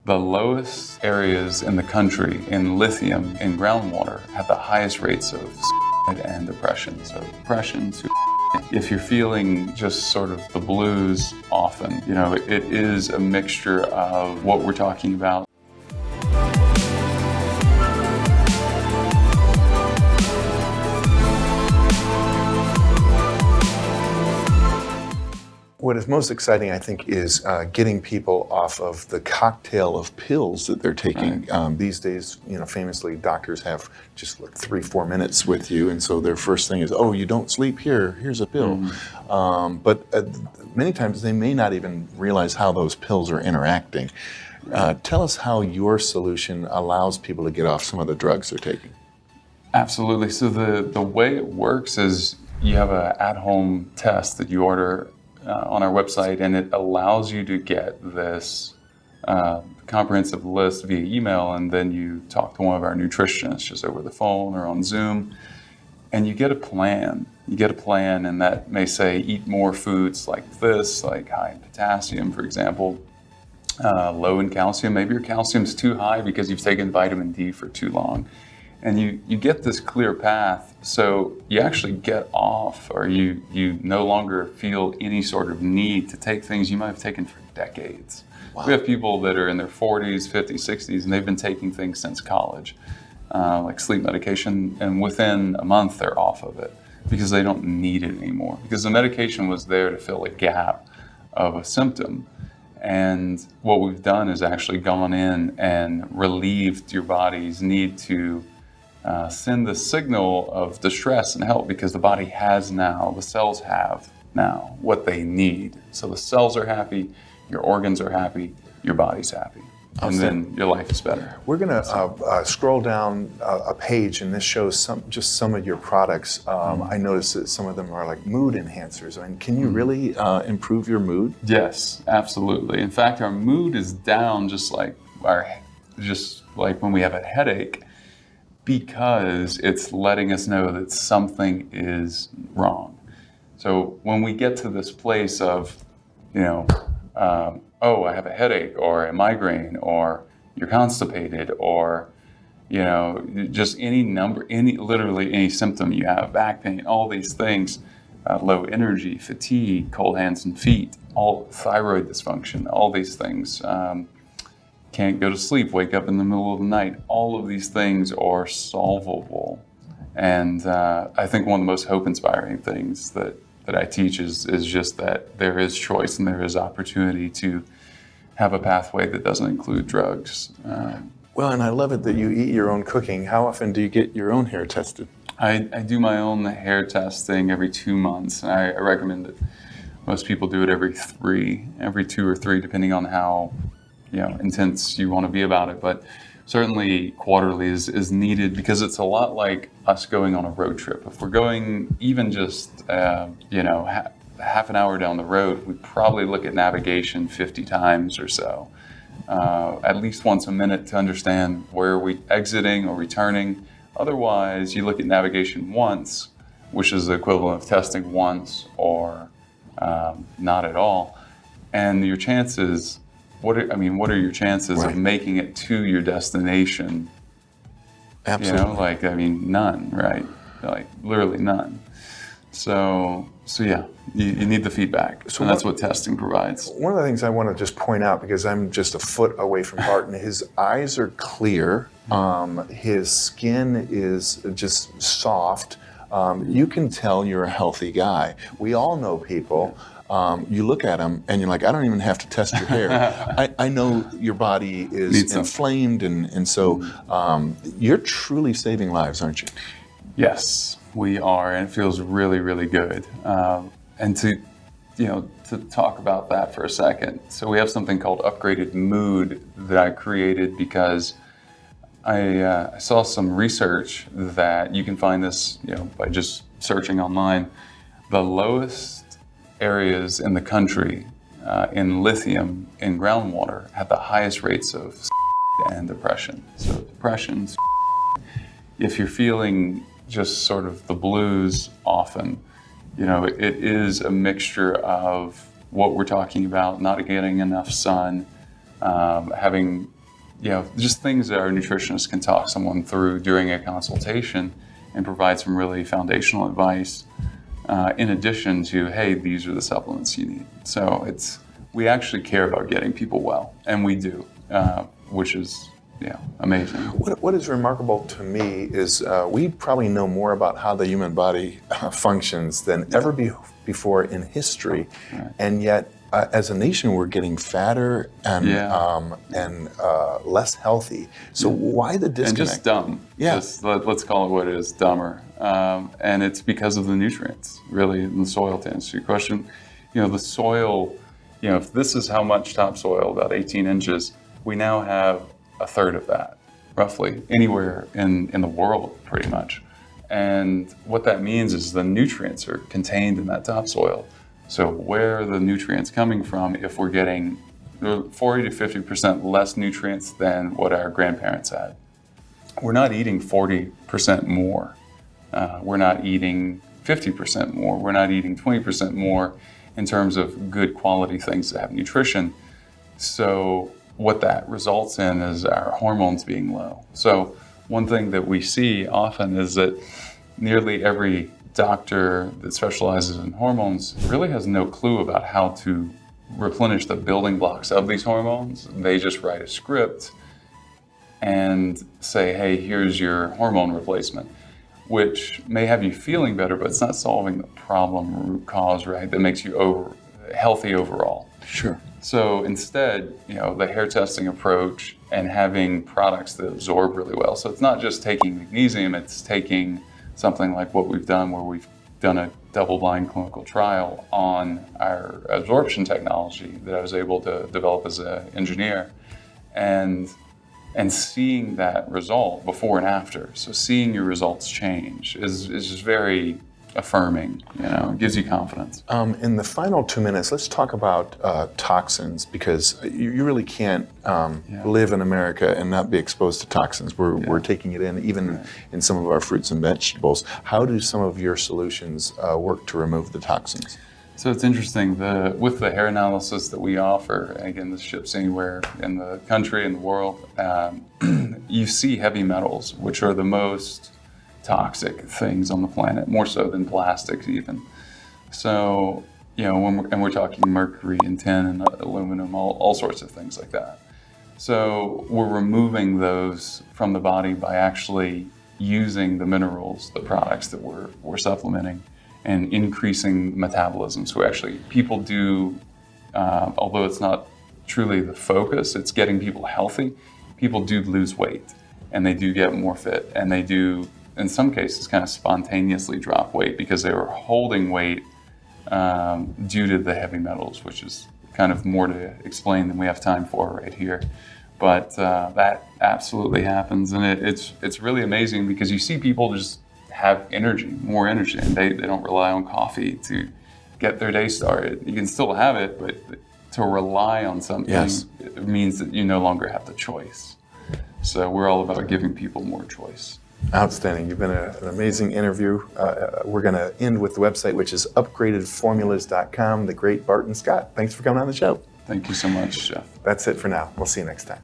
The lowest areas in the country in lithium in groundwater have the highest rates of suicide and depression. So depression, if you're feeling just sort of the blues often, it is a mixture of what we're talking about. What is most exciting, I think, is getting people off of the cocktail of pills that they're taking. Right. These days, famously, doctors have just like 3-4 minutes with you, and so their first thing is, "Oh, you don't sleep? Here's a pill." But many times they may not even realize how those pills are interacting. Tell us how your solution allows people to get off some of the drugs they're taking. Absolutely. So the way it works is you have an at-home test that you order on our website, and it allows you to get this comprehensive list via email, and then you talk to one of our nutritionists just over the phone or on Zoom, and you get a plan. And that may say eat more foods like this, like high in potassium, for example, low in calcium. Maybe your calcium's too high because you've taken vitamin D for too long. And you get this clear path, so you actually get off, or you no longer feel any sort of need to take things you might have taken for decades. Wow. We have people that are in their 40s, 50s, 60s, and they've been taking things since college, like sleep medication, and within a month they're off of it because they don't need it anymore, because the medication was there to fill a gap of a symptom. And what we've done is actually gone in and relieved your body's need to send the signal of distress and help, because the body has now, the cells have now what they need. So the cells are happy, your organs are happy, your body's happy, and then your life is better. We're going to scroll down a page, and this shows some of your products. I noticed that some of them are like mood enhancers. I mean, can you really improve your mood? Yes, absolutely. In fact, our mood is down just like when we have a headache, because it's letting us know that something is wrong. So when we get to this place of, oh, I have a headache or a migraine, or you're constipated, or, just literally any symptom you have, back pain, all these things, low energy, fatigue, cold hands and feet, all thyroid dysfunction, all these things, can't go to sleep, wake up in the middle of the night. All of these things are solvable. And I think one of the most hope-inspiring things that I teach is just that there is choice and there is opportunity to have a pathway that doesn't include drugs. Well, and I love it that you eat your own cooking. How often do you get your own hair tested? I do my own hair testing every 2 months. I recommend that most people do it every 2 or 3, depending on how intense you want to be about it. But certainly quarterly is needed, because it's a lot like us going on a road trip. If we're going even just half an hour down the road, we probably look at navigation 50 times or so, at least once a minute, to understand where are we exiting or returning. Otherwise, you look at navigation once, which is the equivalent of testing once or not at all, and your chances. What are your chances of making it to your destination? Absolutely. None, right? Like literally none. So yeah, you need the feedback, and that's what testing provides. One of the things I want to just point out, because I'm just a foot away from Barton, his eyes are clear, his skin is just soft. You can tell you're a healthy guy. We all know people. You look at them and you're like, I don't even have to test your hair. I know your body is inflamed, and so you're truly saving lives, aren't you? Yes, we are, and it feels really, really good. And to talk about that for a second, so we have something called Upgraded Mood that I created because I saw some research that you can find this by just searching online. The lowest areas in the country in lithium in groundwater have the highest rates of and depression. So depression, if you're feeling just sort of the blues often, it is a mixture of what we're talking about, not getting enough sun, having just things that our nutritionist can talk someone through during a consultation and provide some really foundational advice in addition to, hey, these are the supplements you need. So we actually care about getting people well, and we do, which is amazing. What is remarkable to me is we probably know more about how the human body functions than ever before in history, Right. and yet as a nation we're getting fatter and less healthy. So why the disconnect? And just dumb. Yeah. Let's call it what it is, dumber. And it's because of the nutrients, really, in the soil, to answer your question. The soil, if this is how much topsoil, about 18 inches, we now have a third of that, roughly, anywhere in the world, pretty much. And what that means is the nutrients are contained in that topsoil. So where are the nutrients coming from if we're getting 40 to 50% less nutrients than what our grandparents had? We're not eating 40% more. We're not eating 50% more. We're not eating 20% more in terms of good quality things that have nutrition. So what that results in is our hormones being low. So one thing that we see often is that nearly every doctor that specializes in hormones really has no clue about how to replenish the building blocks of these hormones. They just write a script and say, hey, here's your hormone replacement, which may have you feeling better, but it's not solving the problem root cause, right, that makes you healthy overall. Sure. So instead, the hair testing approach and having products that absorb really well. So it's not just taking magnesium, it's taking something like what we've done, where we've done a double-blind clinical trial on our absorption technology that I was able to develop as an engineer, and seeing that result before and after. So seeing your results change is just very affirming, it gives you confidence. In the final 2 minutes, let's talk about toxins, because you really can't live in America and not be exposed to toxins. We're taking it in, even in some of our fruits and vegetables. How do some of your solutions work to remove the toxins? So it's interesting, with the hair analysis that we offer, and again, this ships anywhere in the country and the world, you see heavy metals, which are the most toxic things on the planet, more so than plastics even. So, when we're talking mercury and tin and aluminum, all sorts of things like that. So we're removing those from the body by actually using the minerals, the products that we're supplementing, and increasing metabolism. So actually, people do, although it's not truly the focus, it's getting people healthy, people do lose weight, and they do get more fit, and they do, in some cases, kind of spontaneously drop weight because they were holding weight due to the heavy metals, which is kind of more to explain than we have time for right here. But that absolutely happens, and it's really amazing because you see people just have more energy, and they don't rely on coffee to get their day started. You can still have it, but to rely on something it means that you no longer have the choice. So we're all about giving people more choice. Outstanding. You've been an amazing interview. We're going to end with the website, which is upgradedformulas.com. The great Barton Scott. Thanks for coming on the show. Thank you so much, Jeff. That's it for now. We'll see you next time.